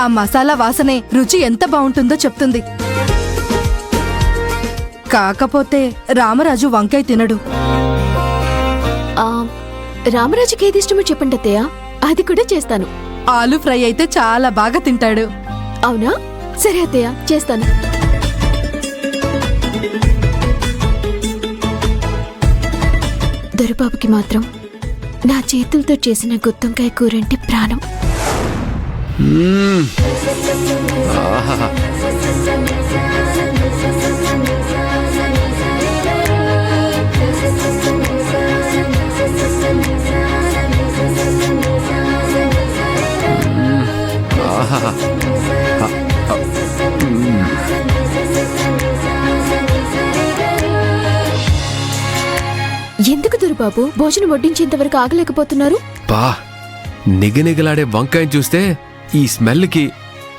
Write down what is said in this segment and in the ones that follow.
ఆ మసాలా వాసనే రుచి ఎంత బావుంటుందో చెప్తుంది. కాకపోతే రామరాజు వంకాయ తినడు. రామరాజుకి ఏది ఇష్టమో చెప్పండి అత్తయ్య, అది కూడా చేస్తాను. ఆలు ఫ్రై అయితే చాలా బాగా తింటాడు. అవునా? సరే అత్తయ్య, చేస్తాను. దొరబాబుకి మాత్రం నా చేతులతో చేసిన గుత్తొంకాయ కూరంటే ప్రాణం. ఎందుకు దొరబాబు భోజనం వడ్డించేంత వరకు ఆగలేకపోతున్నారు? బా, నిగనిగలాడే వంకాయని చూస్తే ఈ స్మెల్కి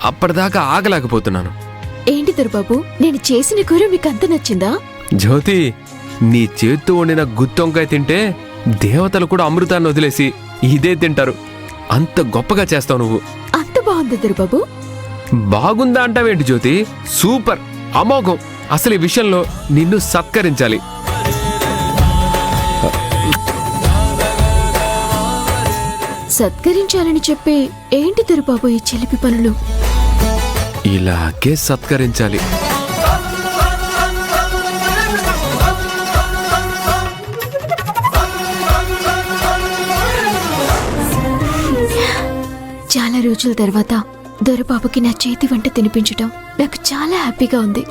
అప్పటిదాకా ఆగలేకపోతున్నాను. ఏంటి దొరబాబు, నేను చేసిన కూర మీకు అంత నచ్చిందా? జ్యోతి, నీ చేత్తో వండిన గుత్తొంకాయ తింటే దేవతలు కూడా అమృతాన్ని వదిలేసి ఇదే తింటారు. అంత గొప్పగా చేస్తావు నువ్వు. అంత బాగుంది దొరబాబు. బాగుందా అంటావేంటి జ్యోతి? సూపర్, అమోఘం. అసలు ఈ విషయంలో నిన్ను సత్కరించాలి. సత్కరించాలని చెప్పి ఏంటి దొరబాబు ఈ చిలిపి పనులు? ఇలాగే సత్కరించాలి. చాలా రోజుల తర్వాత దొరబాబుకి నా చేతి వంట తినిపించటం నాకు చాలా హ్యాపీగా ఉంది.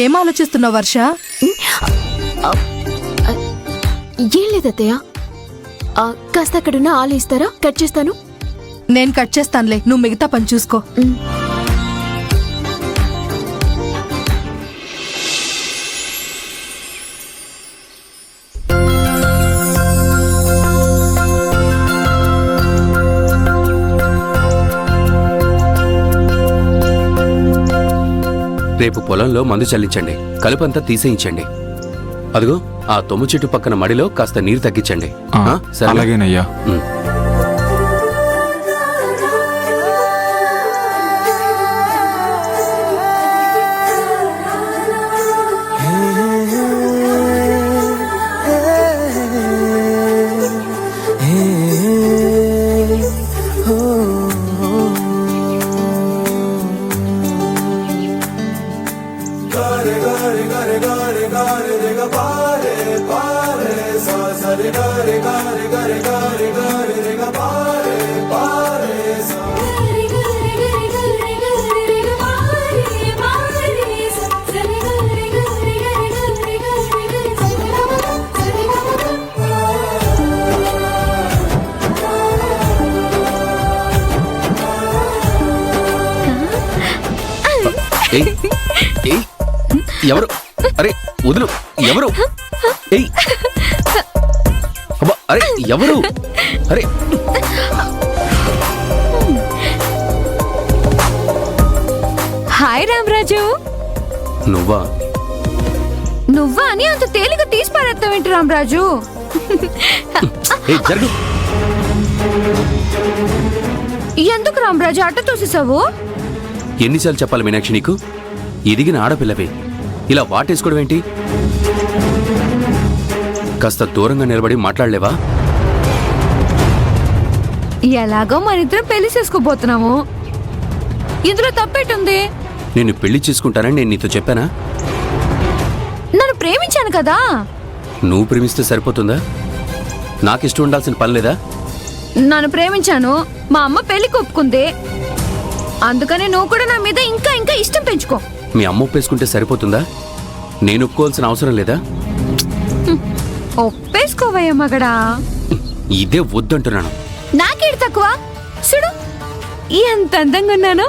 ఏం ఆలోచిస్తున్నావు వర్ష? ఏం లేదత్తయ్య, కాస్త అక్కడున్న ఆలు ఇస్తారా? కట్ చేస్తాను. నేను కట్ చేస్తానులే, నువ్వు మిగతా పని చూసుకో. రేపు పొలంలో మందు చల్లించండి, కలుపంతా తీసేయించండి. అదిగో ఆ తొమ్ము చెట్టు పక్కన మడిలో కాస్త నీరు తగ్గించండి. అలాగేనయ్యా. ఎవరు? అరే వదులు, ఎవరు? అరే ఎవరు? అరే హాయ్ రామరాజు. నువ్వా? నువ్వా అని అంత తేలిక తీసి పారేస్తావేంటి రామరాజు? జరుగు. ఎందుకు రామరాజు అట్ట తోసేసావు? ఎన్నిసార్లు చెప్పాలి మీనాక్షి నీకు? ఎదిగిన ఆడపిల్లవే ఇలా వాటేసుకోవడం ఏంటి? కాస్త దూరంగా నిలబడి మాట్లాడలేవా? ఎలాగో మనిద్దరం పెళ్లి చేసుకోబోతున్నాము, ఇందులో తప్పేటుంది? నేను పెళ్లి చేసుకుంటానని నేను నీతో చెప్పానా? నన్ను ప్రేమించాను కదా. నువ్వు ప్రేమిస్తే సరిపోతుందా? నాకిష్టం ఉండాల్సిన పని లేదా? నన్ను ప్రేమించాను, మా అమ్మ పెళ్లికి ఒప్పుకుంది, అందుకని నువ్వు కూడా నా మీద ఇంకా ఇంకా ఇష్టం పెంచుకో. మీ అమ్మ ఒప్పేసుకుంటే సరిపోతుందా? నేను ఒప్పుకోవాల్సిన అవసరం లేదా? ఒప్పేసుకోవయ్యా మగడా. ఇదే వద్దంటున్నాను. నాకేడు తక్కువ? చూడు ఎంత అందంగా ఉన్నాను.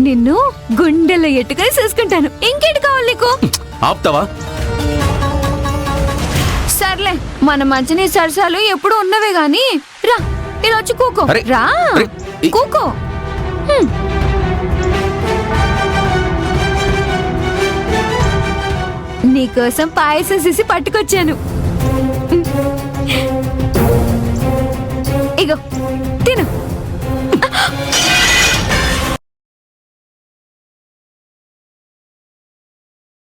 నిన్ను గుండెల్లో ఎట్టుకొని చూసుకుంటాను. ఇంకేటి కావాలి నీకు? ఆపుతావా? సర్లే, మన మంచిని సరసాలు ఎప్పుడు ఉన్నవే గాని రా, ఇలా వచ్చి కూకో. రా కూకో. నీకోసం పాయసం చేసి పట్టుకొచ్చాను. ఆ.